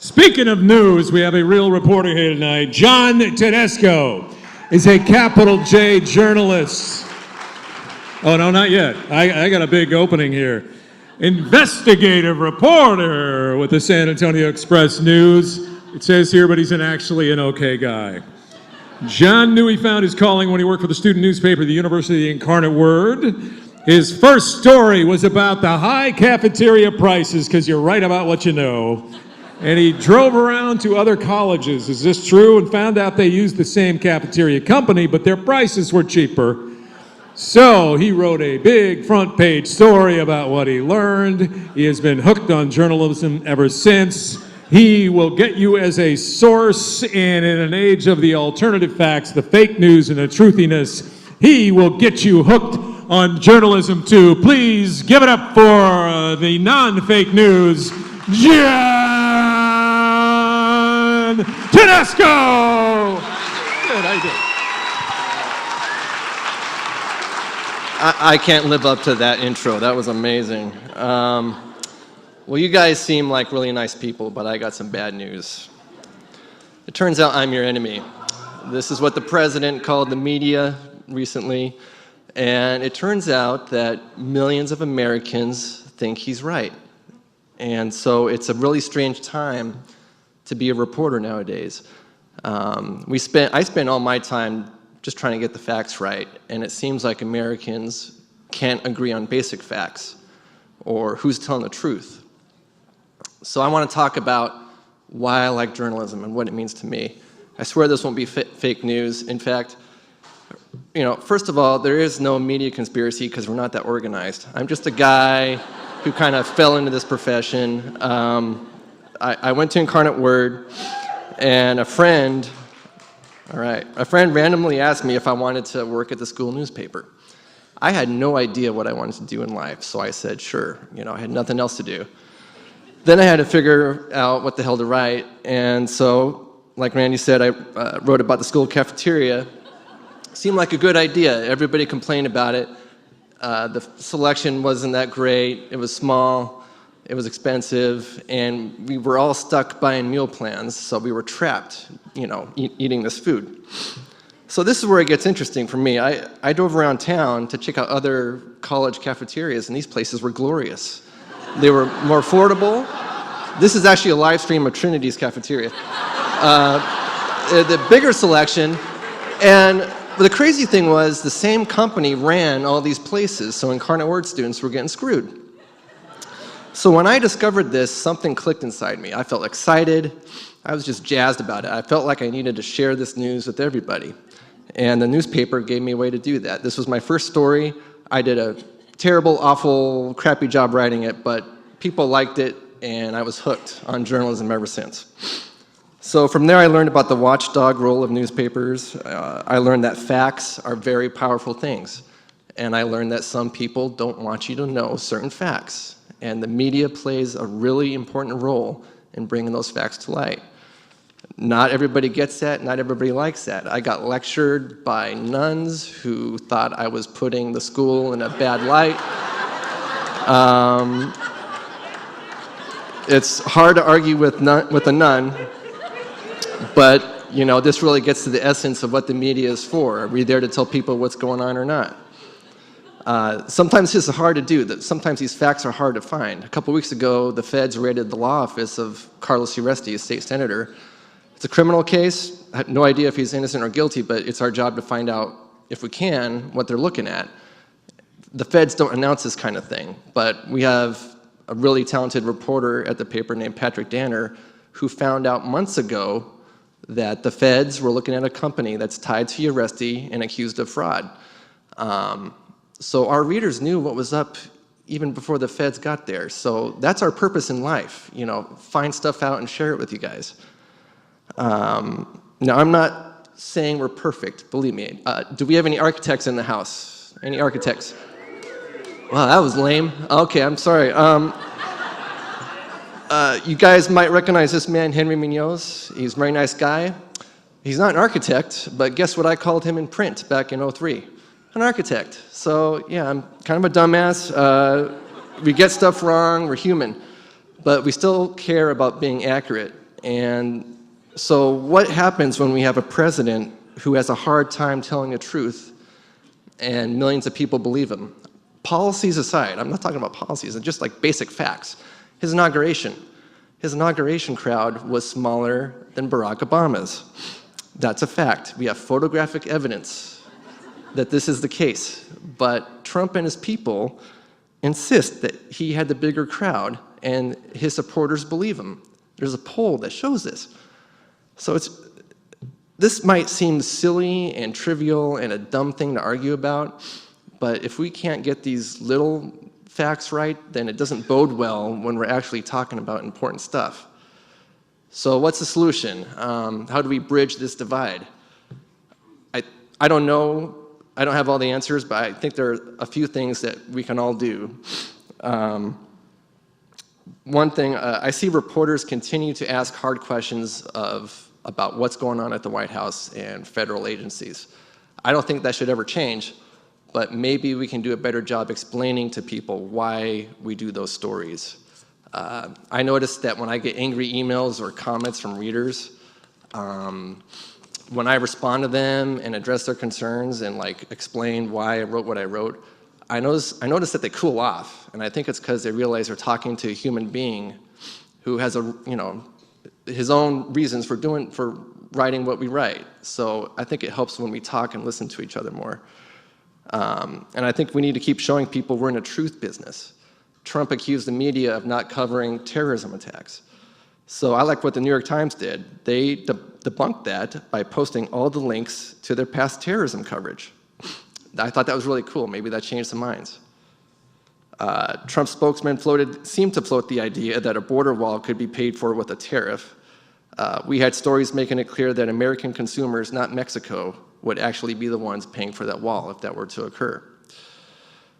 Speaking of news, we have a real reporter here tonight. John Tedesco is a capital J journalist. Oh, no, not yet. I got a big opening here. Investigative reporter with the San Antonio Express News. It says here, but he's actually an okay guy. John knew he found his calling when he worked for the student newspaper, the University of the Incarnate Word. His first story was about the high cafeteria prices, because you're right about what you know. And he drove around to other colleges, is this true? And found out they used the same cafeteria company, but their prices were cheaper. So he wrote a big front page story about what he learned. He has been hooked on journalism ever since. He will get you as a source, and in an age of the alternative facts, the fake news and the truthiness, he will get you hooked on journalism too. Please give it up for the non-fake news, John Tedesco! Good, how you doing? I can't live up to that intro. That was amazing. Well, you guys seem like really nice people, but I got some bad news. It turns out I'm your enemy. This is what the president called the media recently, and it turns out that millions of Americans think he's right. And so it's a really strange time to be a reporter nowadays. I spend all my time just trying to get the facts right, and it seems like Americans can't agree on basic facts or who's telling the truth. So I want to talk about why I like journalism and what it means to me. I swear this won't be fake news. In fact, first of all, there is no media conspiracy because we're not that organized. I'm just a guy who kind of fell into this profession. I went to Incarnate Word, and a friend randomly asked me if I wanted to work at the school newspaper. I had no idea what I wanted to do in life, so I said, sure. I had nothing else to do. Then I had to figure out what the hell to write, and so, like Randy said, I wrote about the school cafeteria. Seemed like a good idea. Everybody complained about it. The selection wasn't that great. It was small. It was expensive, and we were all stuck buying meal plans, so we were trapped, eating this food. So this is where it gets interesting for me. I drove around town to check out other college cafeterias, and these places were glorious. They were more affordable. This is actually a live stream of Trinity's cafeteria. The bigger selection, and the crazy thing was the same company ran all these places, so Incarnate Word students were getting screwed. So when I discovered this, something clicked inside me. I felt excited. I was just jazzed about it. I felt like I needed to share this news with everybody. And the newspaper gave me a way to do that. This was my first story. I did a terrible, awful, crappy job writing it, but people liked it, and I was hooked on journalism ever since. So from there, I learned about the watchdog role of newspapers. I learned that facts are very powerful things. And I learned that some people don't want you to know certain facts. And the media plays a really important role in bringing those facts to light. Not everybody gets that, not everybody likes that. I got lectured by nuns who thought I was putting the school in a bad light. It's hard to argue with a nun, but this really gets to the essence of what the media is for. Are we there to tell people what's going on or not? Sometimes this is hard to do. Sometimes these facts are hard to find. A couple weeks ago, the feds raided the law office of Carlos Uresti, a state senator. It's a criminal case. I have no idea if he's innocent or guilty, but it's our job to find out, if we can, what they're looking at. The feds don't announce this kind of thing, but we have a really talented reporter at the paper named Patrick Danner who found out months ago that the feds were looking at a company that's tied to Uresti and accused of fraud. So our readers knew what was up even before the feds got there. So that's our purpose in life, find stuff out and share it with you guys. Now, I'm not saying we're perfect, believe me. Do we have any architects in the house? Any architects? Wow, that was lame. Okay, I'm sorry. You guys might recognize this man, Henry Munoz. He's a very nice guy. He's not an architect, but guess what I called him in print back in '03? An architect. So yeah, I'm kind of a dumbass. We get stuff wrong, we're human, but we still care about being accurate. And so what happens when we have a president who has a hard time telling the truth and millions of people believe him? Policies aside, I'm not talking about policies, it's just like basic facts. His inauguration crowd was smaller than Barack Obama's. That's a fact. We have photographic evidence that this is the case. But Trump and his people insist that he had the bigger crowd, and his supporters believe him. There's a poll that shows this. So this might seem silly and trivial and a dumb thing to argue about, but if we can't get these little facts right, then it doesn't bode well when we're actually talking about important stuff. So what's the solution? How do we bridge this divide? I don't know. I don't have all the answers, but I think there are a few things that we can all do. One thing, I see reporters continue to ask hard questions about what's going on at the White House and federal agencies. I don't think that should ever change, but maybe we can do a better job explaining to people why we do those stories. I noticed that when I get angry emails or comments from readers, when I respond to them and address their concerns and explain why I wrote what I wrote, I notice that they cool off, and I think it's because they realize they're talking to a human being who has his own reasons for writing what we write. So I think it helps when we talk and listen to each other more. And I think we need to keep showing people we're in a truth business. Trump accused the media of not covering terrorism attacks. So I like what the New York Times did. They debunked that by posting all the links to their past terrorism coverage. I thought that was really cool. Maybe that changed some minds. Trump's spokesman seemed to float the idea that a border wall could be paid for with a tariff. We had stories making it clear that American consumers, not Mexico, would actually be the ones paying for that wall if that were to occur.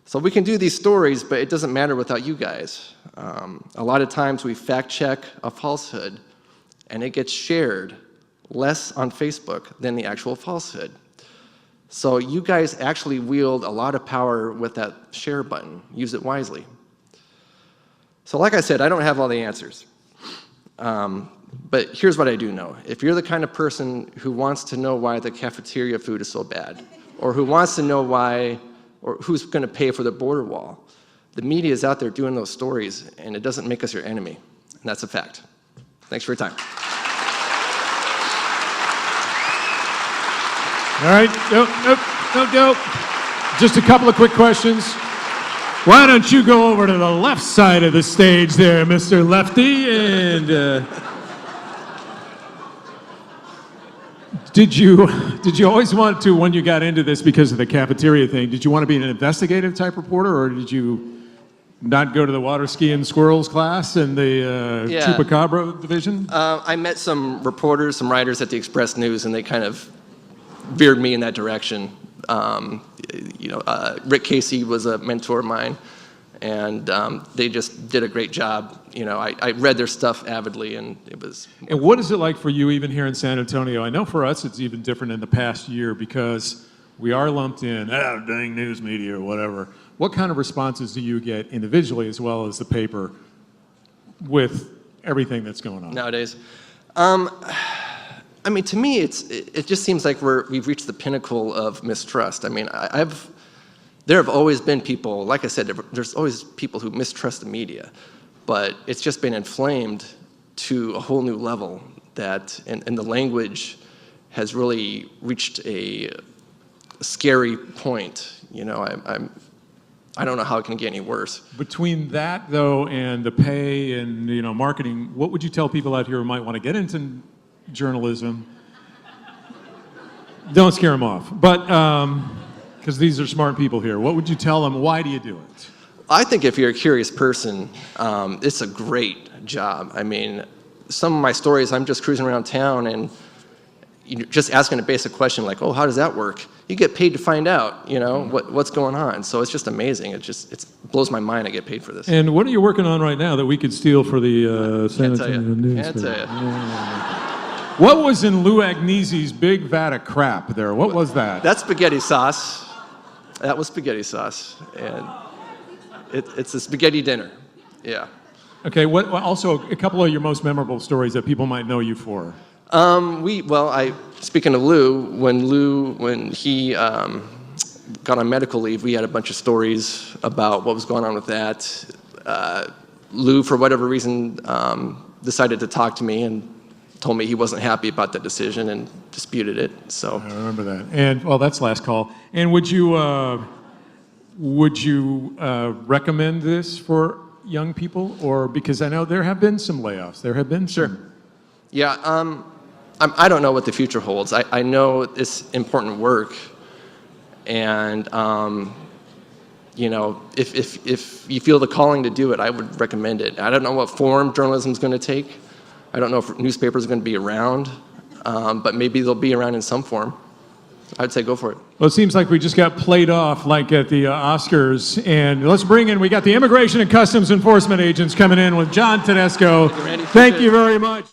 So we can do these stories, but it doesn't matter without you guys. A lot of times we fact check a falsehood, and it gets shared less on Facebook than the actual falsehood. So you guys actually wield a lot of power with that share button. Use it wisely. So like I said, I don't have all the answers. But here's what I do know. If you're the kind of person who wants to know why the cafeteria food is so bad, or who wants to know why, or who's going to pay for the border wall, the media is out there doing those stories, and it doesn't make us your enemy. And that's a fact. Thanks for your time. All right, nope. Just a couple of quick questions. Why don't you go over to the left side of the stage there, Mr. Lefty, and did you always want to, when you got into this because of the cafeteria thing, did you want to be an investigative type reporter, or did you not go to the water skiing squirrels class in the Chupacabra division? I met some reporters, some writers at the Express News, and they kind of veered me in that direction. Rick Casey was a mentor of mine, and they just did a great job. I read their stuff avidly, and it was... And what is it like for you even here in San Antonio? I know for us it's even different in the past year because we are lumped in, dang news media or whatever. What kind of responses do you get individually as well as the paper with everything that's going on? Nowadays? To me, it just seems like we've reached the pinnacle of mistrust. There have always been people, like I said, there's always people who mistrust the media, but it's just been inflamed to a whole new level and the language has really reached a scary point. I don't know how it can get any worse. Between that, though, and the pay and marketing, what would you tell people out here who might want to get into journalism? Don't scare them off, but because these are smart people here. What would you tell them? Why do you do it? I think if you're a curious person, it's a great job. Some of my stories, I'm just cruising around town and just asking a basic question like, oh, how does that work? You get paid to find out, what's going on. So it's just amazing. It blows my mind I get paid for this. And what are you working on right now that we could steal for the San Antonio News? Can't tell you. What was in Lou Agnesi's big vat of crap there? What was that? That's spaghetti sauce. That was spaghetti sauce. And it's a spaghetti dinner. Yeah. Okay, also a couple of your most memorable stories that people might know you for. Speaking of Lou, when he got on medical leave, we had a bunch of stories about what was going on with that. Lou, for whatever reason, decided to talk to me and told me he wasn't happy about that decision and disputed it. So I remember that. And well, that's last call. And would you recommend this for young people, or because I know there have been some layoffs, there have been some. Yeah, I don't know what the future holds. I know it's important work, and you know, if you feel the calling to do it, I would recommend it. I don't know what form journalism is going to take. I don't know if newspapers are going to be around, but maybe they'll be around in some form. I'd say go for it. Well, it seems like we just got played off like at the Oscars. And let's bring in, we got the Immigration and Customs Enforcement agents coming in with John Tedesco. Thank you, Randy. Thank you very much.